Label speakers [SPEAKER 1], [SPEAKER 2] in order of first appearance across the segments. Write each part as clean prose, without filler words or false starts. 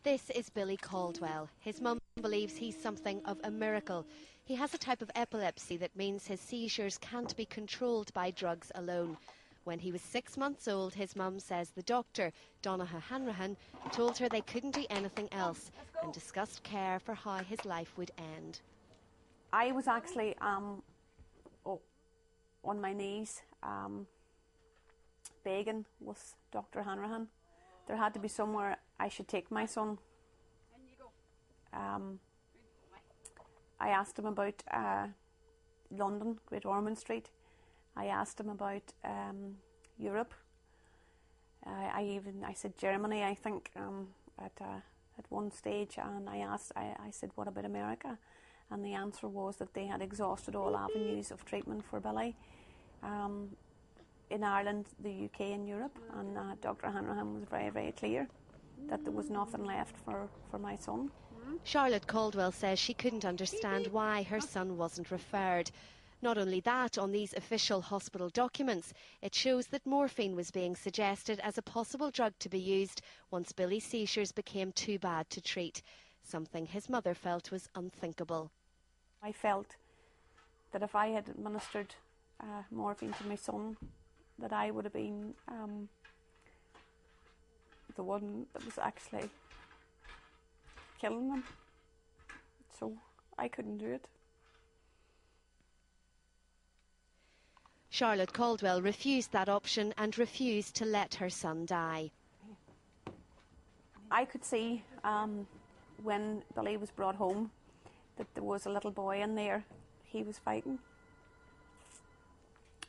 [SPEAKER 1] This is Billy Caldwell. His mum believes he's something of a miracle. He has a type of epilepsy that means his seizures can't be controlled by drugs alone. When he was 6 months old, his mum says the doctor, Donagh Hanrahan, told her they couldn't do anything else and discussed care for how his life would end.
[SPEAKER 2] I was actually on my knees begging with Dr. Hanrahan. There had to be somewhere I should take my son. I asked him about London, Great Ormond Street. I asked him about Europe. I said Germany, I think, at one stage, and I said, what about America? And the answer was that they had exhausted all avenues of treatment for Billy in Ireland, the UK and Europe, and Dr. Hanrahan was very, very clear that there was nothing left for my son.
[SPEAKER 1] Charlotte Caldwell says she couldn't understand why her son wasn't referred. Not only that, on these official hospital documents, it shows that morphine was being suggested as a possible drug to be used once Billy's seizures became too bad to treat, something his mother felt was unthinkable.
[SPEAKER 2] I felt that if I had administered morphine to my son, that I would have been the one that was actually killing him. So I couldn't do it.
[SPEAKER 1] Charlotte Caldwell refused that option and refused to let her son die.
[SPEAKER 2] I could see when Billy was brought home that there was a little boy in there. He was fighting.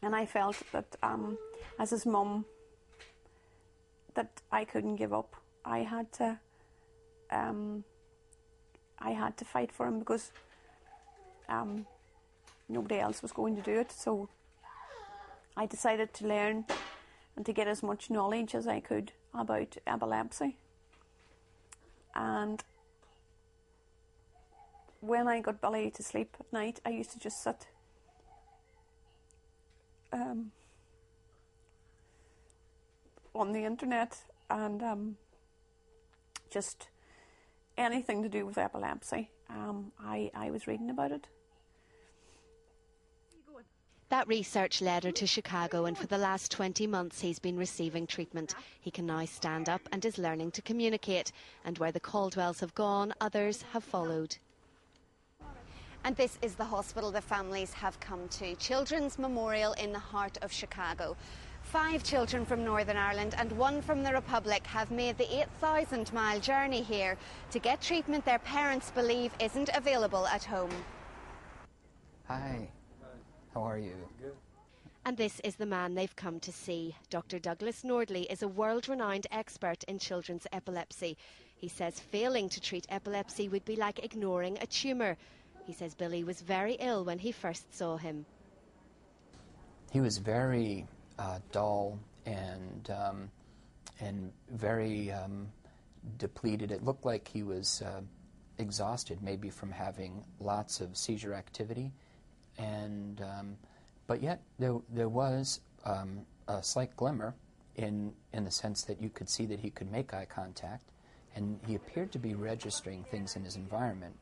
[SPEAKER 2] And I felt that as his mum, that I couldn't give up. I had to fight for him because nobody else was going to do it. So I decided to learn and to get as much knowledge as I could about epilepsy. And when I got Billy to sleep at night, I used to just sit on the internet and just anything to do with epilepsy. I was reading about it.
[SPEAKER 1] That research led her to Chicago, and for the last 20 months he's been receiving treatment. He can now stand up and is learning to communicate, and where the Caldwells have gone, others have followed. And this is the hospital the families have come to, Children's Memorial in the heart of Chicago. 5 children from Northern Ireland and 1 from the Republic have made the 8,000-mile journey here to get treatment their parents believe isn't available at home.
[SPEAKER 3] Hi. How are you?
[SPEAKER 4] Good.
[SPEAKER 1] And this is the man they've come to see. Dr. Douglas Nordley is a world-renowned expert in children's epilepsy. He says failing to treat epilepsy would be like ignoring a tumour. He says Billy was very ill when he first saw him.
[SPEAKER 3] He was very dull and very depleted. It looked like he was exhausted, maybe from having lots of seizure activity. And but yet there was a slight glimmer in the sense that you could see that he could make eye contact, and he appeared to be registering things in his environment.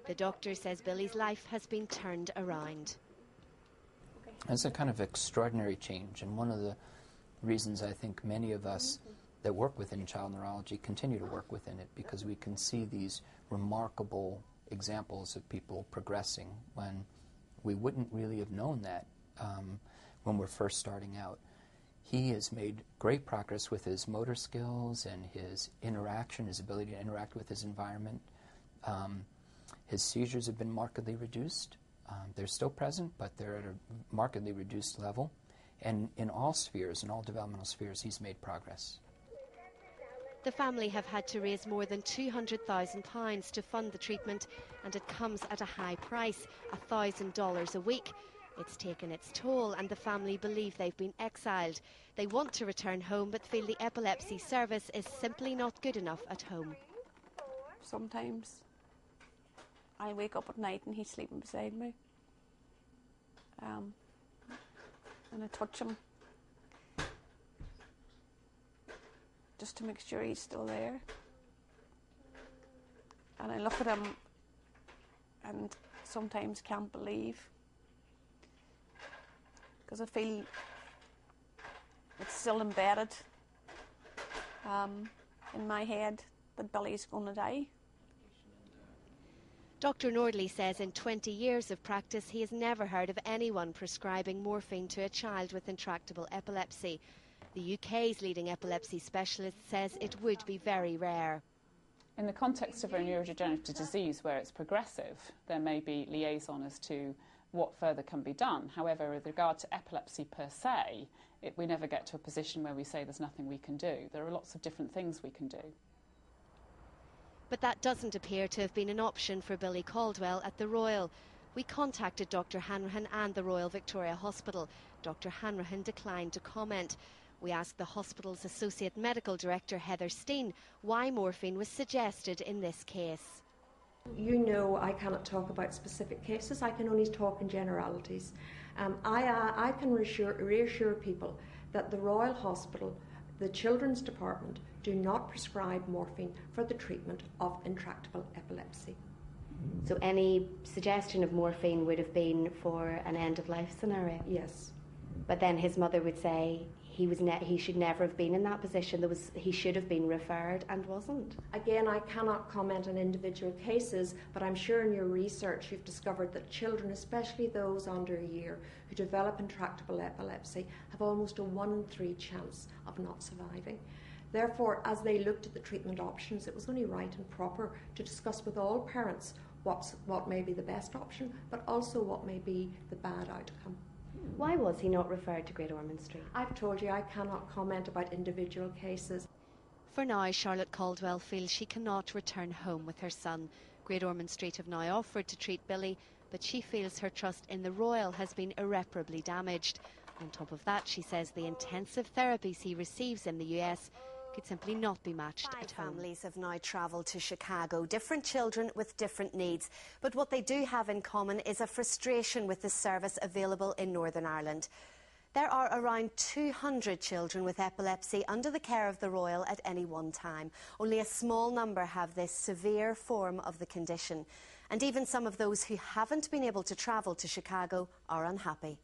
[SPEAKER 1] The doctor says Billy's life has been turned around.
[SPEAKER 3] It's a kind of extraordinary change, and one of the reasons I think many of us that work within child neurology continue to work within it, because we can see these remarkable examples of people progressing when we wouldn't really have known that when we're first starting out. He has made great progress with his motor skills and his interaction, his ability to interact with his environment. His seizures have been markedly reduced. They're still present, but they're at a markedly reduced level. And in all spheres, in all developmental spheres, he's made progress.
[SPEAKER 1] The family have had to raise more than £200,000 to fund the treatment, and it comes at a high price, $1,000 a week. It's taken its toll, and the family believe they've been exiled. They want to return home, but feel the epilepsy service is simply not good enough at home.
[SPEAKER 2] Sometimes I wake up at night and he's sleeping beside me. And I touch him just to make sure he's still there. And I look at him and sometimes can't believe, because I feel it's still embedded in my head that Billy's going to die.
[SPEAKER 1] Dr Nordley says in 20 years of practice he has never heard of anyone prescribing morphine to a child with intractable epilepsy. The UK's leading epilepsy specialist says it would be very rare.
[SPEAKER 4] In the context of a neurodegenerative disease where it's progressive, there may be liaison as to what further can be done. However, with regard to epilepsy per se, we never get to a position where we say there's nothing we can do. There are lots of different things we can do.
[SPEAKER 1] But that doesn't appear to have been an option for Billy Caldwell at the Royal. We contacted Dr Hanrahan and the Royal Victoria Hospital. Dr Hanrahan declined to comment. We asked the hospital's Associate Medical Director, Heather Steen, why morphine was suggested in this case.
[SPEAKER 5] You know I cannot talk about specific cases, I can only talk in generalities. I can reassure people that the Royal Hospital, the Children's Department, do not prescribe morphine for the treatment of intractable epilepsy.
[SPEAKER 1] So any suggestion of morphine would have been for an end-of-life scenario?
[SPEAKER 5] Yes.
[SPEAKER 1] But then his mother would say he should never have been in that position. He should have been referred and wasn't.
[SPEAKER 5] Again, I cannot comment on individual cases, but I'm sure in your research you've discovered that children, especially those under a year, who develop intractable epilepsy have almost a 1 in 3 chance of not surviving. Therefore, as they looked at the treatment options, it was only right and proper to discuss with all parents what may be the best option, but also what may be the bad outcome.
[SPEAKER 1] Why was he not referred to Great Ormond Street?
[SPEAKER 5] I've told you I cannot comment about individual cases.
[SPEAKER 1] For now, Charlotte Caldwell feels she cannot return home with her son. Great Ormond Street have now offered to treat Billy, but she feels her trust in the Royal has been irreparably damaged. On top of that, she says the intensive therapies he receives in the US could simply not be matched at home. Families have now travelled to Chicago, different children with different needs. But what they do have in common is a frustration with the service available in Northern Ireland. There are around 200 children with epilepsy under the care of the Royal at any one time. Only a small number have this severe form of the condition. And even some of those who haven't been able to travel to Chicago are unhappy.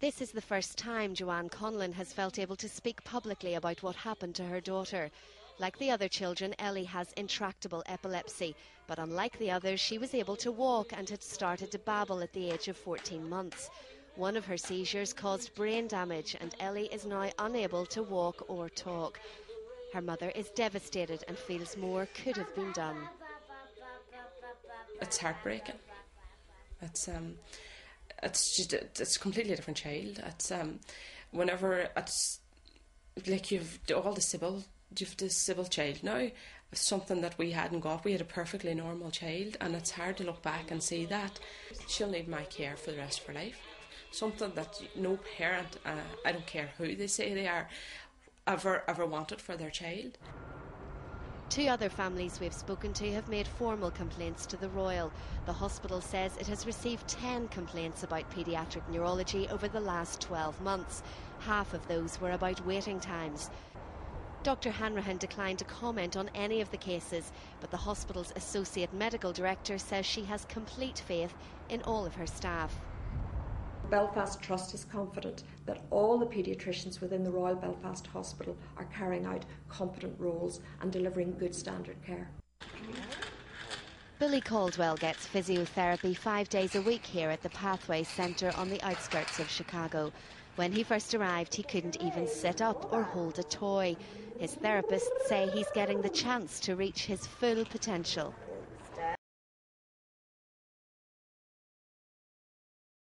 [SPEAKER 1] This is the first time Joanne Conlon has felt able to speak publicly about what happened to her daughter. Like the other children, Ellie has intractable epilepsy, but unlike the others, she was able to walk and had started to babble at the age of 14 months. One of her seizures caused brain damage, and Ellie is now unable to walk or talk. Her mother is devastated and feels more could have been done.
[SPEAKER 6] It's heartbreaking. It's a completely different child. It's whenever it's like you've this civil child now. It's something that we hadn't got. We had a perfectly normal child, and it's hard to look back and see that. She'll need my care for the rest of her life. Something that no parent, I don't care who they say they are, ever wanted for their child.
[SPEAKER 1] 2 other families we've spoken to have made formal complaints to the Royal. The hospital says it has received 10 complaints about paediatric neurology over the last 12 months. Half of those were about waiting times. Dr Hanrahan declined to comment on any of the cases, but the hospital's Associate Medical Director says she has complete faith in all of her staff.
[SPEAKER 5] Belfast Trust is confident that all the paediatricians within the Royal Belfast Hospital are carrying out competent roles and delivering good standard care.
[SPEAKER 1] Billy Caldwell gets physiotherapy 5 days a week here at the Pathway Centre on the outskirts of Chicago. When he first arrived, he couldn't even sit up or hold a toy. His therapists say he's getting the chance to reach his full potential.